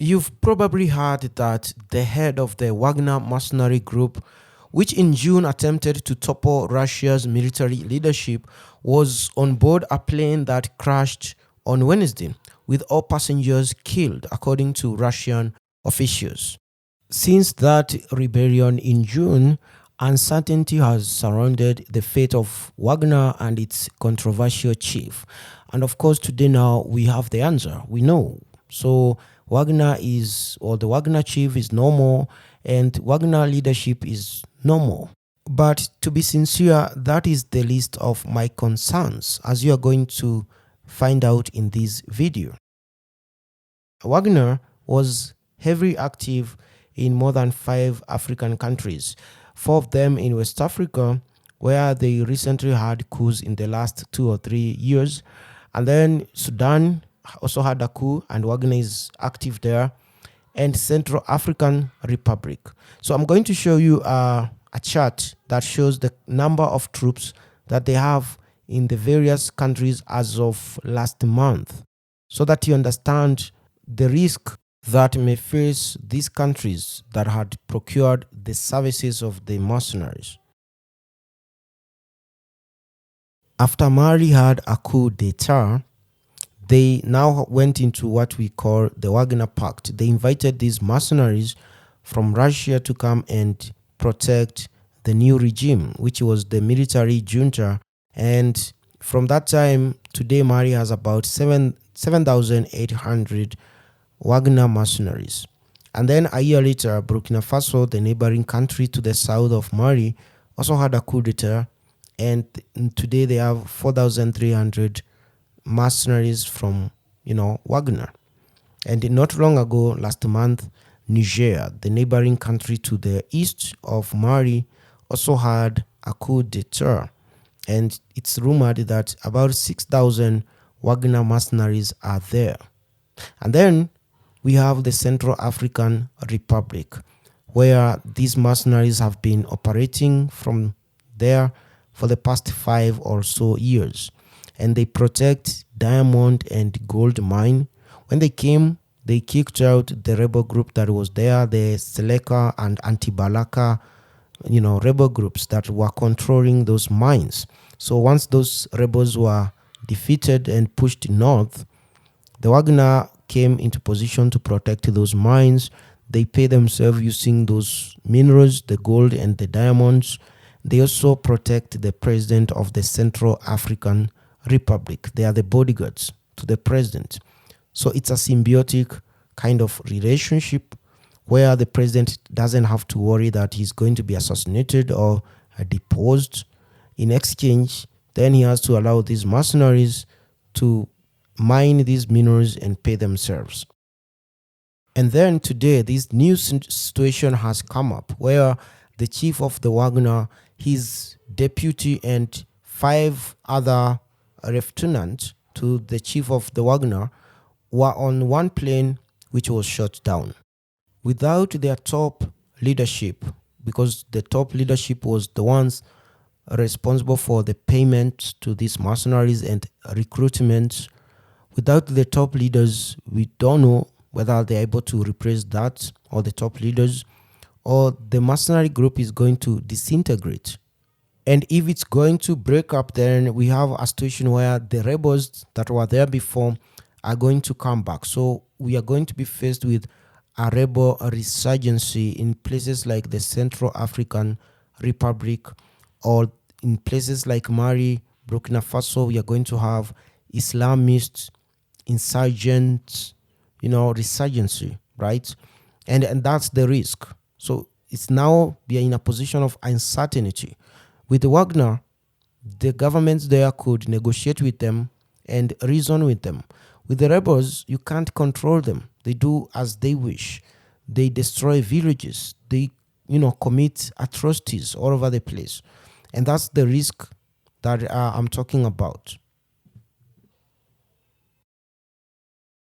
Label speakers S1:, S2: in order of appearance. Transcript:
S1: You've probably heard that the head of the Wagner Mercenary Group, which in June attempted to topple Russia's military leadership, was on board a plane that crashed on Wednesday, with all passengers killed, according to Russian officials. Since that rebellion in June, uncertainty has surrounded the fate of Wagner and its controversial chief. And of course, today now we have the answer. We know. So Wagner is, or the Wagner chief is no more, and Wagner leadership is no more. But to be sincere, that is the list of my concerns, as you are going to find out in this video. Wagner was heavily active in more than 5 African countries, 4 of them in West Africa, where they recently had coups in the last 2 or 3 years. And then Sudan also had a coup, and Wagner is active there, and Central African Republic. So I'm going to show you a chart that shows the number of troops that they have in the various countries as of last month, so that you understand the risk that may face these countries that had procured the services of the mercenaries. After Mali had a coup d'etat, they now went into what we call the Wagner Pact. They invited these mercenaries from Russia to come and protect the new regime, which was the military junta. And from that time, today Mali has about 7,800 Wagner mercenaries. And then a year later, Burkina Faso, the neighboring country to the south of Mali, also had a coup d'etat. And today they have 4,300 mercenaries from, Wagner. And not long ago, last month, Niger, the neighboring country to the east of Mali, also had a coup d'etat. And it's rumored that about 6,000 Wagner mercenaries are there. And then we have the Central African Republic, where these mercenaries have been operating from there for the past 5 or so years. And they protect diamond and gold mine. When they came, they kicked out the rebel group that was there, the Seleka and Anti-Balaka, rebel groups that were controlling those mines. So once those rebels were defeated and pushed north, the Wagner came into position to protect those mines. They pay themselves using those minerals, the gold and the diamonds. They also protect the president of the Central African Republic. They are the bodyguards to the president. So it's a symbiotic kind of relationship where the president doesn't have to worry that he's going to be assassinated or deposed. In exchange, then he has to allow these mercenaries to mine these minerals and pay themselves. And then today, this new situation has come up where the chief of the Wagner, his deputy, and 5 other lieutenants to the chief of the Wagner were on one plane which was shot down. Without their top leadership, because the top leadership was the ones responsible for the payment to these mercenaries and recruitment, without the top leaders, we don't know whether they're able to replace that, or the top leaders, or the mercenary group is going to disintegrate. And if it's going to break up, then we have a situation where the rebels that were there before are going to come back. So we are going to be faced with a rebel resurgency in places like the Central African Republic, or in places like Mali, Burkina Faso. We are going to have Islamist insurgents, resurgency, right? And that's the risk. So it's now we are in a position of uncertainty. With the Wagner, the governments there could negotiate with them and reason with them. With the rebels, you can't control them. They do as they wish. They destroy villages. They, commit atrocities all over the place. And that's the risk that I'm talking about.